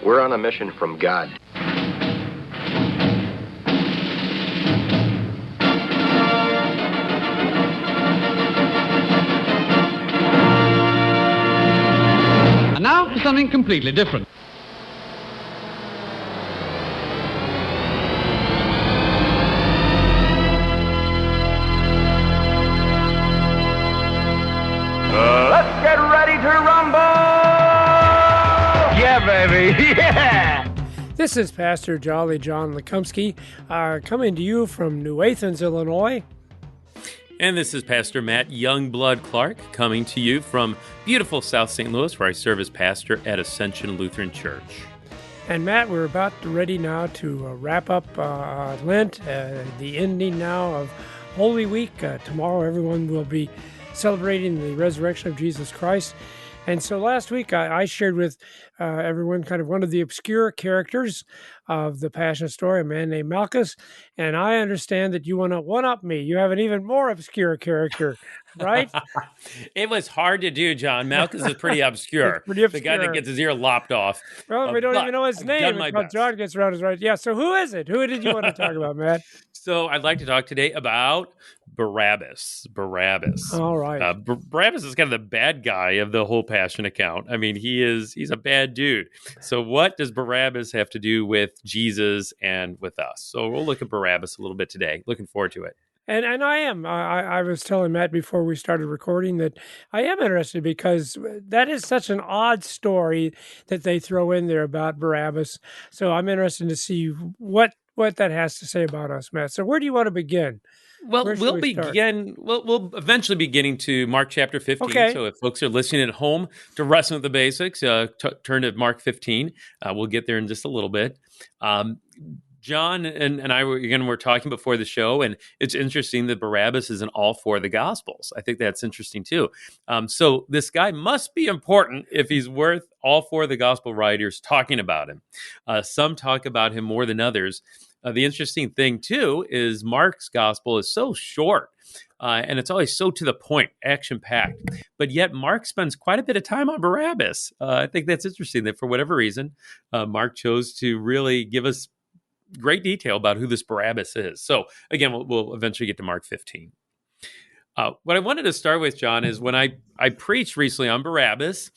We're on a mission from God. And now for something completely different. Let's get ready to rumble! Yeah, baby, yeah! This is Pastor Jolly John Lekumsky, coming to you from New Athens, Illinois. And this is Pastor Matt Youngblood Clark, coming to you from beautiful South St. Louis, where I serve as pastor at Ascension Lutheran Church. And Matt, we're ready now to wrap up Lent, the ending now of Holy Week. Tomorrow everyone will be celebrating the resurrection of Jesus Christ. And so last week I shared with everyone kind of one of the obscure characters of the Passion story, a man named Malchus. And I understand that you want to one-up me. You have an even more obscure character, right? It was hard to do, John. Malchus is pretty obscure. Pretty obscure. The guy that gets his ear lopped off. Well, we don't even know his name until John gets around his right. Yeah, so who is it? Who did you want to talk about, Matt? So I'd like to talk today about Barabbas. All right. Barabbas is kind of the bad guy of the whole Passion account. I mean, he's a bad dude. So what does Barabbas have to do with Jesus and with us? So we'll look at Barabbas a little bit today. Looking forward to it. And I am. I was telling Matt before we started recording that I am interested because that is such an odd story that they throw in there about Barabbas. So I'm interested to see what that has to say about us, Matt. So where do you want to begin? Well, we'll eventually be getting to Mark chapter 15. Okay. So if folks are listening at home to wrestle with the basics, turn to Mark 15. We'll get there in just a little bit. John and I were talking before the show, and it's interesting that Barabbas is in all four of the Gospels. I think that's interesting too. So this guy must be important if he's worth all four of the Gospel writers talking about him. Some talk about him more than others. The interesting thing too is Mark's Gospel is so short. And it's always so to the point, action-packed. But yet Mark spends quite a bit of time on Barabbas. I think that's interesting that for whatever reason, Mark chose to really give us great detail about who this Barabbas is. So again, we'll eventually get to Mark 15. What I wanted to start with, John, is when I preached recently on Barabbas,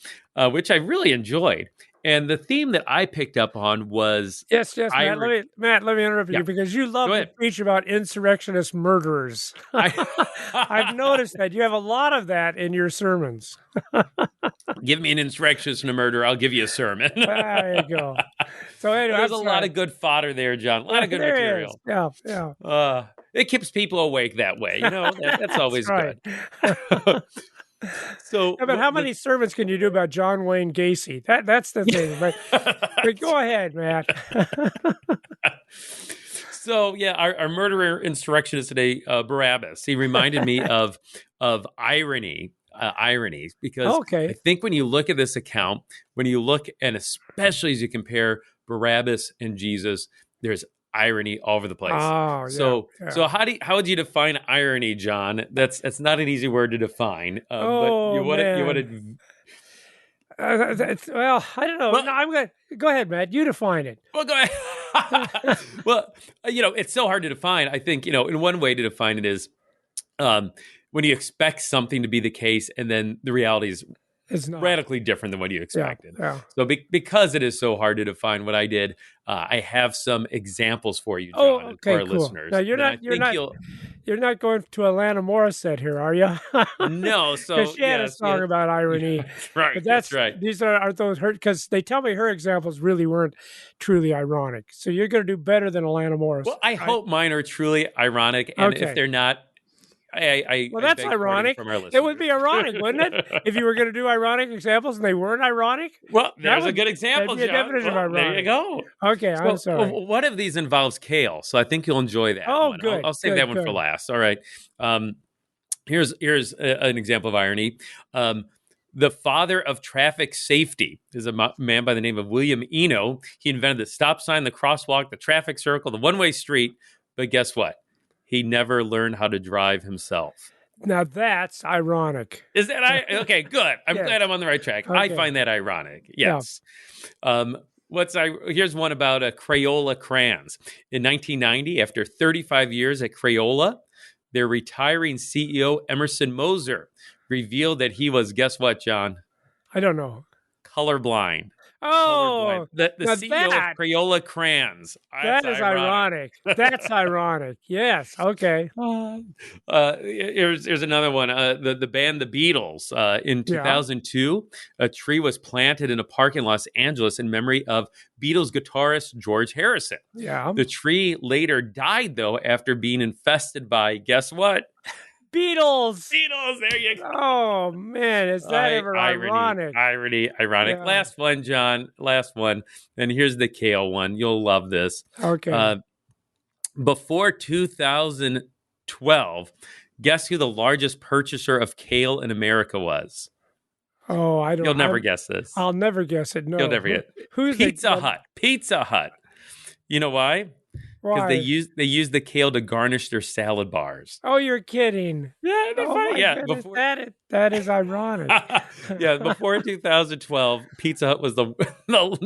which I really enjoyed. And the theme that I picked up on was... Yes, Matt, let me interrupt you because you love to preach about insurrectionist murderers. I've noticed that. You have a lot of that in your sermons. Give me an insurrectionist and a murderer, I'll give you a sermon. There you go. So anyway, there's a lot of good fodder there, John. A lot of good material. Yeah. It keeps people awake that way. You know, that's always good. But how many sermons can you do about John Wayne Gacy? That's the thing. But go ahead, Matt. So our murderer insurrectionist today, Barabbas. He reminded me of irony. Because I think when you look at this account, and especially as you compare Barabbas and Jesus, there's irony all over the place. So how would you define irony, John? That's not an easy word to define. But you want to. Well, I don't know. No, I'm going to go ahead, Matt. You define it. Well, go ahead. Well, it's so hard to define. I think in one way to define it is when you expect something to be the case, and then the reality is radically different than what you expected. Yeah. So because it is so hard to define what I did, I have some examples for you, John, for our listeners. Now you're not going to Alanis Morissette here, are you? No. So because she had a song about irony. Right. But that's right. These are those because they tell me her examples really weren't truly ironic. So you're going to do better than Alanis Morissette. Well, I hope mine are truly ironic, and if they're not. That's ironic. It would be ironic, wouldn't it? If you were going to do ironic examples and they weren't ironic? Well, there's a good example, John. Definition of ironic. There you go. Okay, I'm sorry. One of these involves kale, so I think you'll enjoy that one. Good. I'll save that one for last. All right. Here's an example of irony. The father of traffic safety is a man by the name of William Eno. He invented the stop sign, the crosswalk, the traffic circle, the one-way street. But guess what? He never learned how to drive himself. Now that's ironic. Is that okay? Good. I'm glad I'm on the right track. Okay. I find that ironic. Yes. Yeah. Here's one about Crayola crayons. In 1990, after 35 years at Crayola, their retiring CEO Emerson Moser revealed that he was, guess what, John? I don't know. Colorblind. Colorblind. Oh, The now CEO of that Crayola crayons. That's that is ironic. ironic. That's ironic. Yes. Okay. Here's another one. The band The Beatles. In Yeah. 2002, a tree was planted in a park in Los Angeles in memory of Beatles guitarist George Harrison. Yeah. The tree later died, though, after being infested by, guess what? Beatles. Beatles. There you go. Oh man, is that ever ironic? Ironic. Yeah. Last one, John. Last one. And here's the kale one. You'll love this. Okay. Before 2012, guess who the largest purchaser of kale in America was? Oh, I don't. You'll never guess this. I'll never guess it. No. You'll never get. Who's Pizza Hut. Pizza Hut. You know why? Because Why? they use the kale to garnish their salad bars. Oh, you're kidding. Yeah, they're Oh funny. my Yeah, goodness, before that is ironic. yeah, before 2012, Pizza Hut was the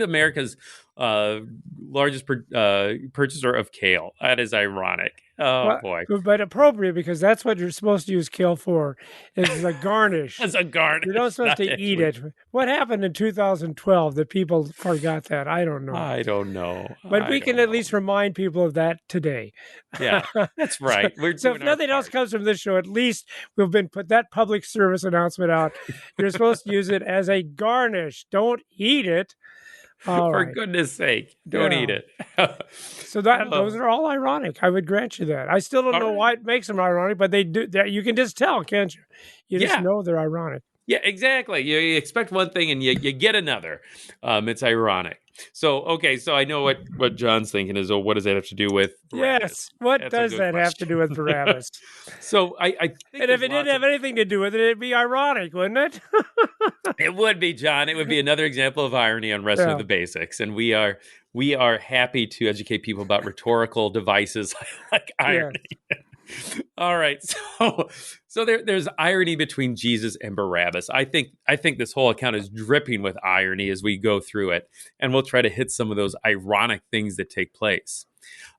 America's largest purchaser of kale. That is ironic. Oh boy, But appropriate because that's what you're supposed to use kale for, is a garnish. as a garnish. You're not supposed to eat it. What happened in 2012 that people forgot that? I don't know. I don't know. But we can at least remind people of that today. Yeah, that's right. We're So if doing our nothing else part. comes from this show, at least we've been put that public service announcement out. You're supposed to use it as a garnish. Don't eat it. All For right. goodness sake, don't Yeah. eat it. So those are all ironic. I would grant you that. I still don't All know right. why it makes them ironic, but they do. You can just tell, can't you? You just Yeah. know they're ironic. Yeah, exactly. You expect one thing and you get another. It's ironic. So, okay, so I know what John's thinking is, what does that have to do with Barabbas? Yes. What That's a does good that have to do with Barabbas? So I think And if it didn't have anything to do with it, it'd be ironic, wouldn't it? it would be, John. It would be another example of irony on Wrestling Yeah. with the Basics, and we are happy to educate people about rhetorical devices like irony. All right, so there's irony between Jesus and Barabbas. I think this whole account is dripping with irony as we go through it, and we'll try to hit some of those ironic things that take place.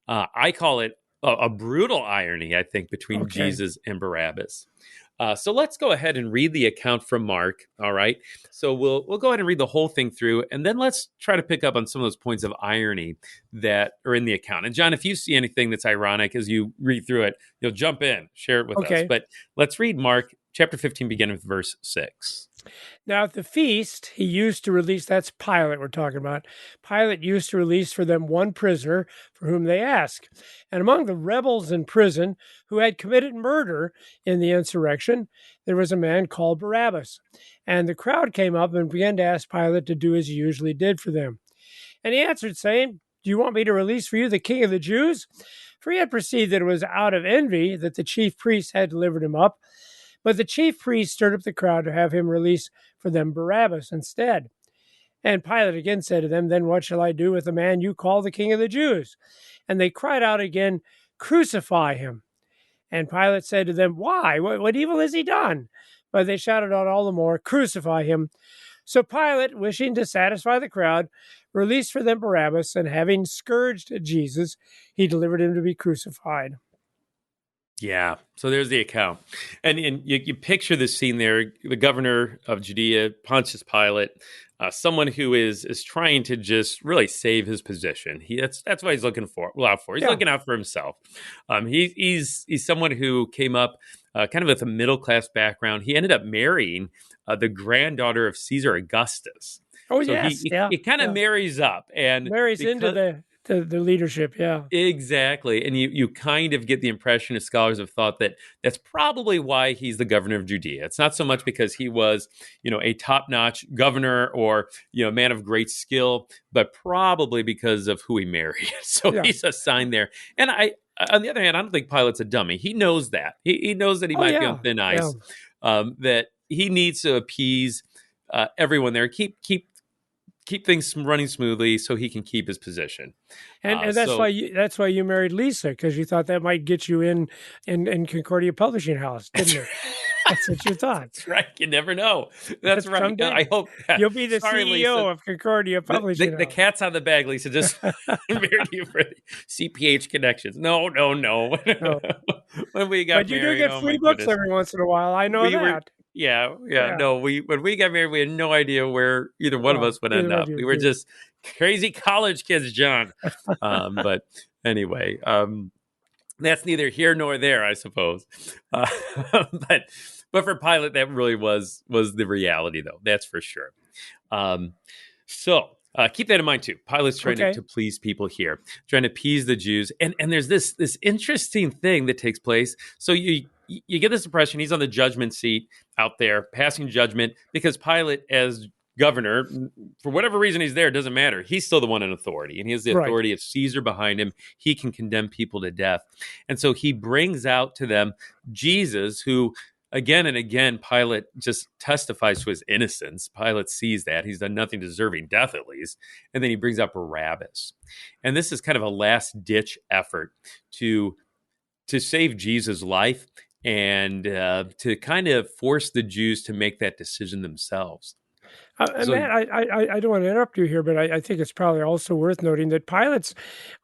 I call it a brutal irony, I think, between Okay. Jesus and Barabbas. So let's go ahead and read the account from Mark. All right. So we'll go ahead and read the whole thing through, and then let's try to pick up on some of those points of irony that are in the account. And John, if you see anything that's ironic as you read through it, you'll jump in, share it with us. Okay. But let's read Mark chapter 15, beginning with verse 6. Now, at the feast, he used to release, that's Pilate we're talking about. Pilate used to release for them one prisoner for whom they asked. And among the rebels in prison who had committed murder in the insurrection, there was a man called Barabbas. And the crowd came up and began to ask Pilate to do as he usually did for them. And he answered, saying, "Do you want me to release for you the king of the Jews?" For he had perceived that it was out of envy that the chief priests had delivered him up. But the chief priests stirred up the crowd to have him release for them Barabbas instead. And Pilate again said to them, "Then what shall I do with the man you call the king of the Jews?" And they cried out again, "Crucify him." And Pilate said to them, "Why? What evil has he done?" But they shouted out all the more, "Crucify him." So Pilate, wishing to satisfy the crowd, released for them Barabbas, and having scourged Jesus, he delivered him to be crucified. Yeah. So there's the account. And you picture the scene there, the governor of Judea, Pontius Pilate, someone who is trying to just really save his position. That's what he's looking out for. He's looking out for himself. He's someone who came up kind of with a middle-class background. He ended up marrying the granddaughter of Caesar Augustus. Oh, So yes. he kind of marries up. And marries into the leadership, yeah. Exactly. And you kind of get the impression, as scholars have thought, that that's probably why he's the governor of Judea. It's not so much because he was, a top-notch governor or, man of great skill, but probably because of who he married. So he's assigned there. And on the other hand, I don't think Pilate's a dummy. He knows that. He knows that he might be on thin ice, that he needs to appease everyone there, keep keep things running smoothly so he can keep his position. And that's why you married Lisa, because you thought that might get you in Concordia Publishing House, didn't it? That's what you thought. That's right. You never know. That's right. Someday I hope. you'll be the Sorry, CEO Lisa. of Concordia Publishing The House. cat's on the bag, Lisa. Just married you for CPH connections. No. No. When we got But you married, do get free books every once in a while. I know that. Yeah. Yeah. No, when we got married, we had no idea where either one of us would end up. We were just crazy college kids, John. But anyway, that's neither here nor there, I suppose. But for Pilate, that really was the reality, though. That's for sure. So keep that in mind too. Pilate's trying to please people here, trying to appease the Jews, and there's this interesting thing that takes place. So you get this impression he's on the judgment seat out there passing judgment, because Pilate, as governor, for whatever reason he's there, it doesn't matter. He's still the one in authority, and he has the authority of Caesar behind him. He can condemn people to death. And so he brings out to them Jesus, who again and again Pilate just testifies to his innocence. Pilate sees that he's done nothing deserving death, at least. And then he brings out Barabbas. And this is kind of a last ditch effort to save Jesus' life and to kind of force the Jews to make that decision themselves. Matt, I don't want to interrupt you here, but I think it's probably also worth noting that Pilate's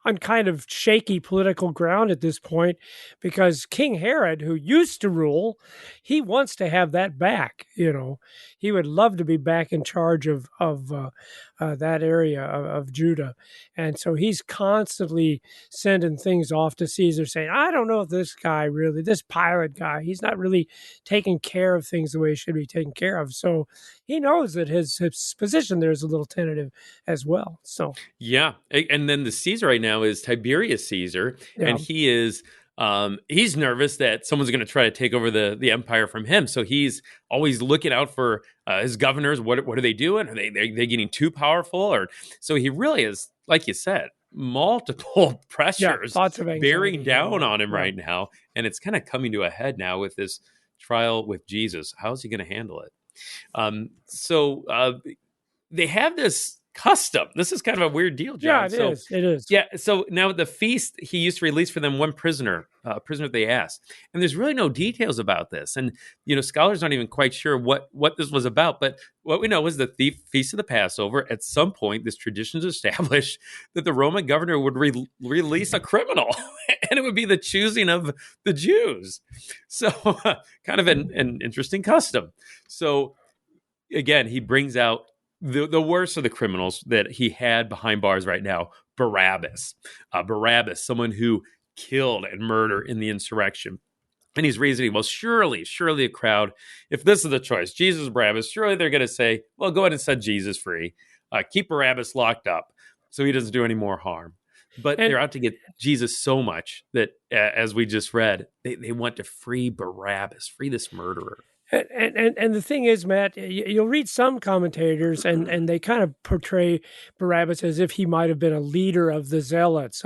on kind of shaky political ground at this point, because King Herod, who used to rule, he wants to have that back. He would love to be back in charge of that area of Judah. And so he's constantly sending things off to Caesar saying, I don't know if this Pilate guy, he's not really taking care of things the way he should be taken care of. So he knows that his position there is a little tentative as well. So yeah. And then the Caesar right now is Tiberius Caesar, and he is he's nervous that someone's going to try to take over the empire from him. So he's always looking out for his governors. What are they doing? Are they getting too powerful? So he really is, like you said, multiple pressures bearing down on him right now. And it's kind of coming to a head now with this trial with Jesus. How's he going to handle it? So they have this custom. This is kind of a weird deal, John. Yeah, it is. Yeah. So now at the feast, he used to release for them one prisoner, a prisoner they asked. And there's really no details about this. And, scholars aren't even quite sure what this was about. But what we know is the feast of the Passover, at some point, this tradition is established that the Roman governor would release a criminal, and it would be the choosing of the Jews. So kind of an interesting custom. So again, he brings out the worst of the criminals that he had behind bars right now, Barabbas. Barabbas, someone who killed and murdered in the insurrection. And he's reasoning, well, surely a crowd, if this is the choice, Jesus or Barabbas, surely they're going to say, well, go ahead and set Jesus free. Keep Barabbas locked up so he doesn't do any more harm. But they're out to get Jesus so much that, as we just read, they want to free Barabbas, free this murderer. And the thing is, Matt, you'll read some commentators, and they kind of portray Barabbas as if he might have been a leader of the Zealots,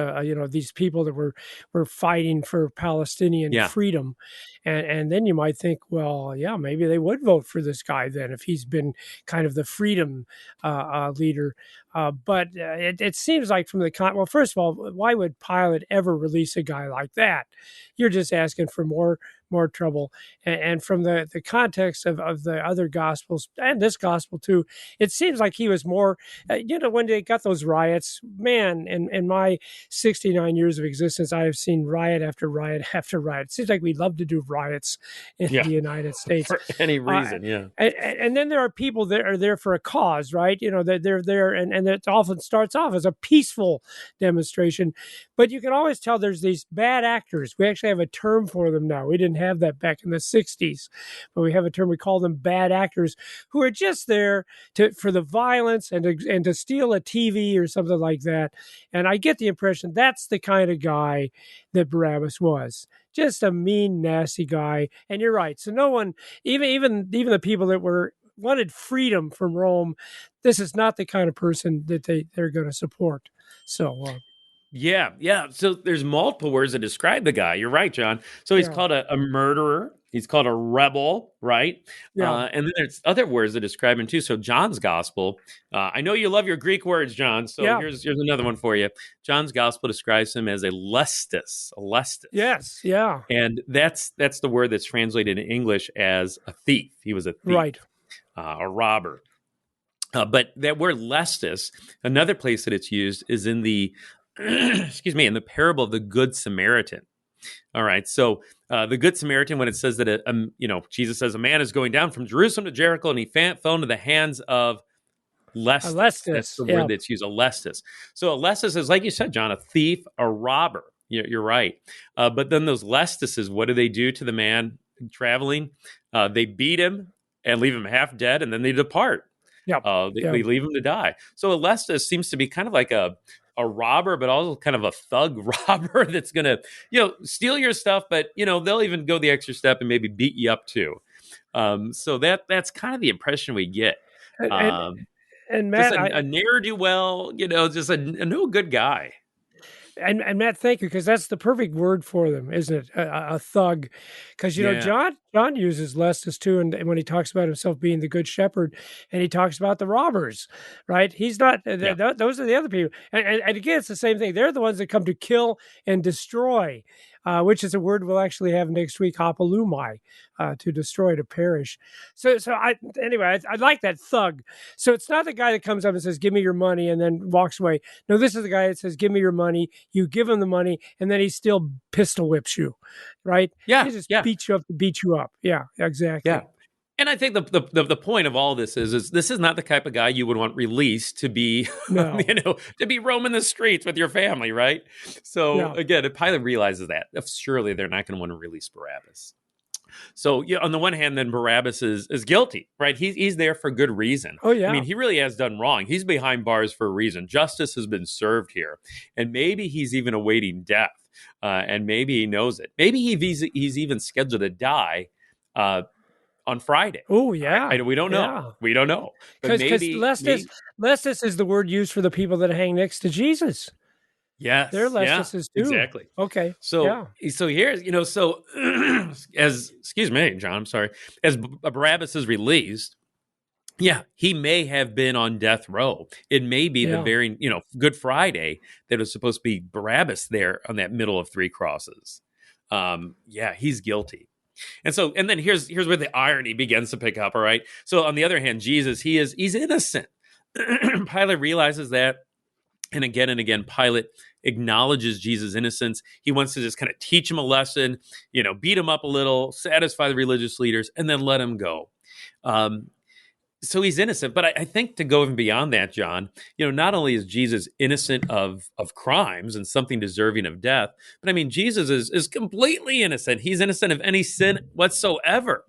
these people that were fighting for Palestinian freedom. And then you might think, well, yeah, maybe they would vote for this guy then if he's been kind of the freedom leader. But it seems like from well, first of all, why would Pilate ever release a guy like that? You're just asking for more trouble. And from the context of the other gospels and this gospel too, it seems like he was more, when they got those riots, man, in my 69 years of existence, I have seen riot after riot after riot. It seems like we love to do riots in the United States. For any reason, And then there are people that are there for a cause, right? They're there, and it often starts off as a peaceful demonstration, but you can always tell there's these bad actors. We actually have a term for them now. We didn't have that back in the 60s, but we have a term, we call them bad actors, who are just there for the violence and to steal a TV or something like that. And I get the impression that's the kind of guy that Barabbas was. Just a mean, nasty guy. And you're right. So no one, even the people that wanted freedom from Rome, this is not the kind of person that they're going to support. So Yeah. So there's multiple words that describe the guy. You're right, John. So he's Yeah, called a murderer. He's called a rebel, right? yeah, And then there's other words that describe him too. So John's gospel. I know you love your Greek words, John. So yeah, here's another one for you. John's gospel describes him as a lestis, a lestis, yes, yeah, and that's the word that's translated in English as a thief. He was a thief, right. a robber. But that word lestis, another place that it's used is in the excuse me, in the parable of the Good Samaritan. All right, so the Good Samaritan, when it says that Jesus says a man is going down from Jerusalem to Jericho, and he fell into the hands of lestis. That's Alestis, the yeah, word that's used, a lestis. So a lestis is, like you said, John, a thief, a robber. You're right. But then those lestises, what do they do to the man traveling? They beat him and leave him half dead, and then they depart. yeah, yeah. They leave him to die. So Alestis seems to be kind of like a robber, but also kind of a thug robber that's going to, steal your stuff, but they'll even go the extra step and maybe beat you up too. So that's kind of the impression we get. And and, Um, and just Matt, a ne'er do well, just a no good guy. And Matt, thank you, because that's the perfect word for them, isn't it? A thug, because Yeah, John uses Lestus too, and when he talks about himself being the good shepherd, and he talks about the robbers, right? He's not. yeah, Those are the other people, and again, it's the same thing. They're the ones that come to kill and destroy, which is a word we'll actually have next week, apolumai, to destroy, to perish. So I like that thug. So it's not the guy that comes up and says, "Give me your money," and then walks away. No, this is the guy that says, "Give me your money." You give him the money, and then he still pistol whips you, right? yeah, He just yeah, beats you up to beat you up. Yeah, exactly. yeah. And I think the point of all this is this is not the type of guy you would want released to be, No, to be roaming the streets with your family, right? So yeah. again, Pilate realizes that surely they're not going to want to release Barabbas. So on the one hand, then Barabbas is guilty, right? He's there for good reason. Oh, I yeah. mean, he really has done wrong. He's behind bars for a reason. Justice has been served here, and maybe he's even awaiting death, and maybe he knows it. Maybe he's even scheduled to die. On Friday. Oh, yeah. We don't know. Yeah. We don't know. But Because maybe, Lestis is the word used for the people that hang next to Jesus. They're yes, yeah, Lestises too. exactly. Okay. So, Yeah. so here's, so excuse me, John, I'm sorry, as Barabbas is released, yeah, he may have been on death row. It may be the Yeah. very, Good Friday that was supposed to be Barabbas there on that middle of three crosses. Yeah, he's guilty. And then here's where the irony begins to pick up. All right. So on the other hand, Jesus, he's innocent. Pilate realizes that. And again, Pilate acknowledges Jesus' innocence. He wants to just kind of teach him a lesson, beat him up a little, satisfy the religious leaders, and then let him go. So he's innocent. But I think to go even beyond that, John, not only is Jesus innocent of crimes and something deserving of death, but I mean, Jesus is completely innocent. He's innocent of any sin whatsoever.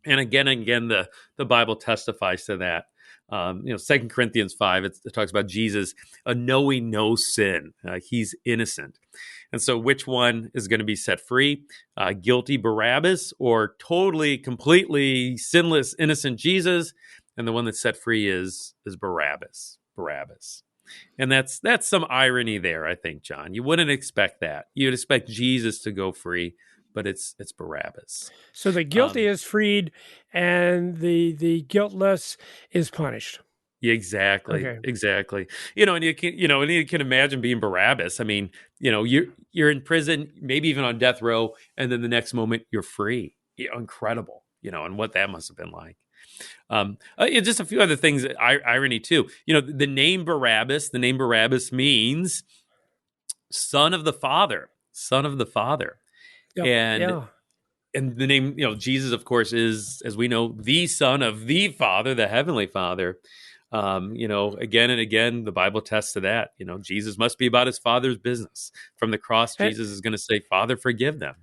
And again, the Bible testifies to that. 2 Corinthians 5, it talks about Jesus knowing no sin. He's innocent. And so which one is going to be set free? Guilty Barabbas or totally, completely sinless, innocent Jesus? And the one that's set free is Barabbas. And that's some irony there, I think, John. You wouldn't expect that. You'd expect Jesus to go free, but it's Barabbas. So the guilty is freed, and the guiltless is punished. Exactly. Okay. Exactly. And you can imagine being Barabbas. I mean, you're in prison, maybe even on death row, and then the next moment you're free. Incredible. And what that must have been like. Just a few other things, irony too. The name Barabbas means son of the Father. Yep. And Yeah. and the name, Jesus, of course, is, as we know, the Son of the Father, the Heavenly Father. Again and again, the Bible tests to that. Jesus must be about his Father's business. From the cross, Jesus is going to say, Father, forgive them.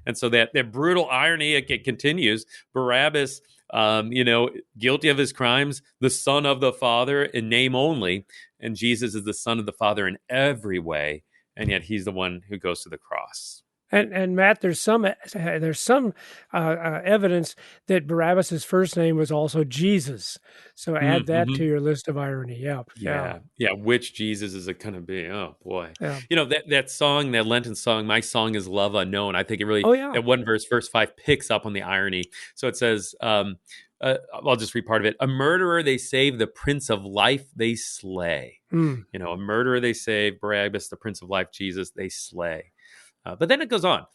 And so that brutal irony, it continues. Barabbas, guilty of his crimes, the Son of the Father in name only. And Jesus is the Son of the Father in every way. And yet he's the one who goes to the cross. And Matt, there's some evidence that Barabbas's first name was also Jesus. So add that Mm-hmm. to your list of irony. Yeah, yeah, Yeah, yeah. Which Jesus is it going to be? Oh boy, yeah. that song, that Lenten song, "My Song Is Love Unknown." I think it really Oh yeah. that one verse, verse 5, picks up on the irony. So it says, I'll just read part of it. A murderer they save, the Prince of Life they slay. Mm, A murderer they save, Barabbas, the Prince of Life, Jesus they slay. But then it goes on.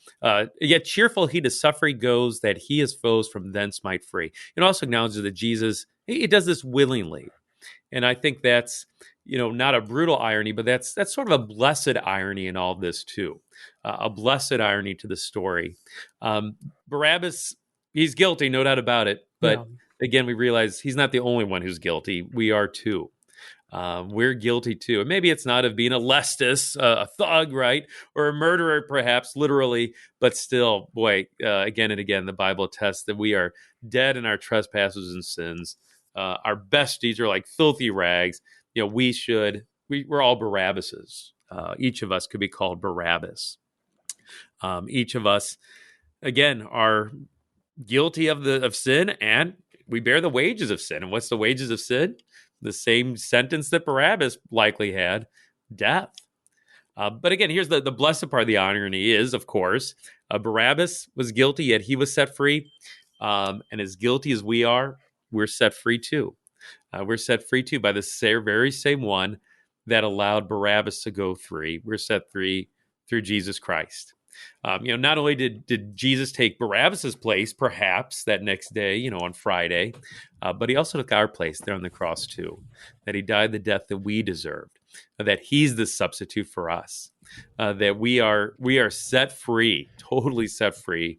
Yet cheerful he to suffering goes, that he his foes from thence might free. It also acknowledges that Jesus he does this willingly. And I think that's, not a brutal irony, but that's sort of a blessed irony in all of this too. A blessed irony to the story. Barabbas, he's guilty, no doubt about it. yeah. But again, we realize he's not the only one who's guilty. We are too. We're guilty too. And maybe it's not of being a lestis, a thug, right? Or a murderer, perhaps, literally. But still, boy, again and again, the Bible attests that we are dead in our trespasses and sins. Our best deeds are like filthy rags. We're all Barabbases. Each of us could be called Barabbas. Each of us, again, are guilty of sin, and we bear the wages of sin. And what's the wages of sin? The same sentence that Barabbas likely had, death. But again, here's the blessed part of the irony is, of course, Barabbas was guilty, yet he was set free. And as guilty as we are, we're set free too. We're set free too by the very same one that allowed Barabbas to go free. We're set free through Jesus Christ. Not only did Jesus take Barabbas's place, perhaps that next day, on Friday, but he also took our place there on the cross too. That he died the death that we deserved. That he's the substitute for us. That we are set free, totally set free,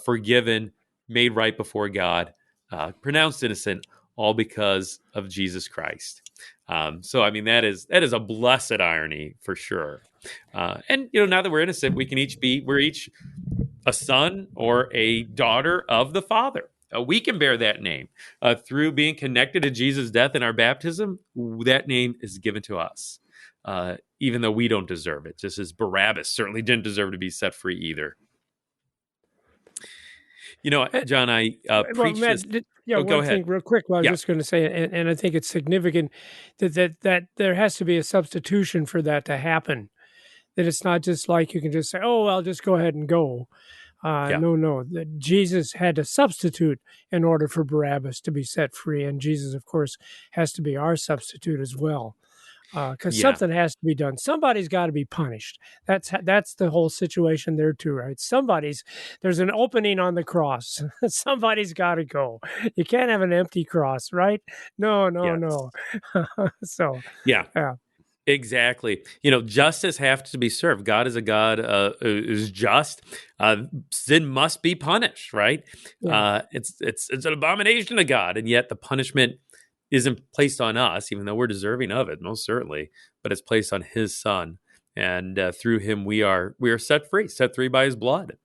forgiven, made right before God, pronounced innocent, all because of Jesus Christ. So I mean that is a blessed irony for sure. And now that we're innocent, we're each a son or a daughter of the Father. We can bear that name through being connected to Jesus' death in our baptism. That name is given to us, even though we don't deserve it. Just as Barabbas certainly didn't deserve to be set free either. John, I Well, preached Matt, this. Oh, go one ahead. thing real quick. Well, I was Yeah, just going to say, and I think it's significant that there has to be a substitution for that to happen. That it's not just like you can just say, "Oh, I'll just go ahead and go." yeah, No. That Jesus had to substitute in order for Barabbas to be set free, and Jesus, of course, has to be our substitute as well. Because yeah, something has to be done. Somebody's got to be punished. That's the whole situation there too, right? There's an opening on the cross. Somebody's got to go. You can't have an empty cross, right? No, no, yes, no. So, yeah. yeah, Exactly. Justice has to be served. God is a God who is just. Sin must be punished, right? yeah, It's an abomination to God, and yet the punishment isn't placed on us, even though we're deserving of it, most certainly. But it's placed on His Son, and through Him we are set free by His blood.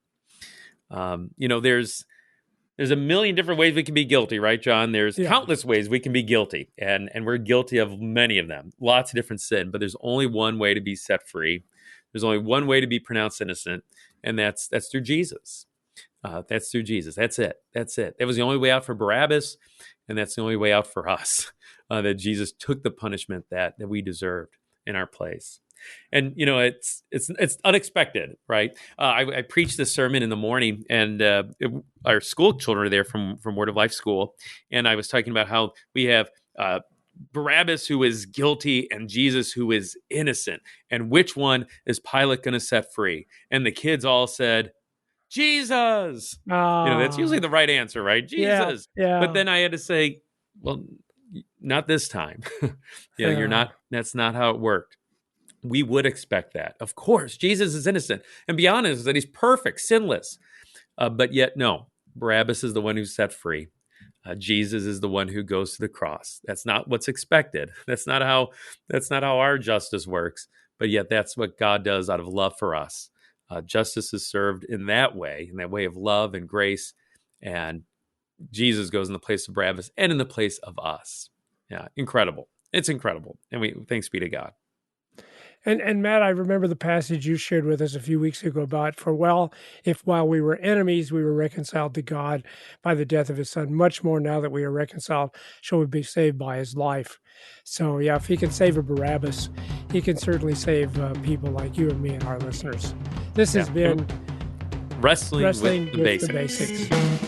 There's a million different ways we can be guilty, right, John? There's yeah. countless ways we can be guilty, and we're guilty of many of them, lots of different sin. But there's only one way to be set free. There's only one way to be pronounced innocent, and that's through Jesus. That's through Jesus. That's it. That was the only way out for Barabbas, and that's the only way out for us. That Jesus took the punishment that we deserved in our place. And it's unexpected, right? I preached this sermon in the morning, and our school children are there from Word of Life School, and I was talking about how we have Barabbas who is guilty and Jesus who is innocent, and which one is Pilate going to set free? And the kids all said, Jesus. That's usually Ah, the right answer, right? yeah, Jesus. But yeah, then I had to say, well, not this time. You're yeah. not. That's not how it worked. We would expect that. Of course, Jesus is innocent. And be honest that he's perfect, sinless. But yet, no, Barabbas is the one who's set free. Jesus is the one who goes to the cross. That's not what's expected. That's not how our justice works. But yet that's what God does out of love for us. Justice is served in that way of love and grace. And Jesus goes in the place of Barabbas and in the place of us. Yeah, incredible. It's incredible. And thanks be to God. And Matt, I remember the passage you shared with us a few weeks ago about, if while we were enemies, we were reconciled to God by the death of his son, much more now that we are reconciled, shall we be saved by his life. So yeah, if he can save a Barabbas, he can certainly save people like you and me and our listeners. This has been Wrestling with the basics.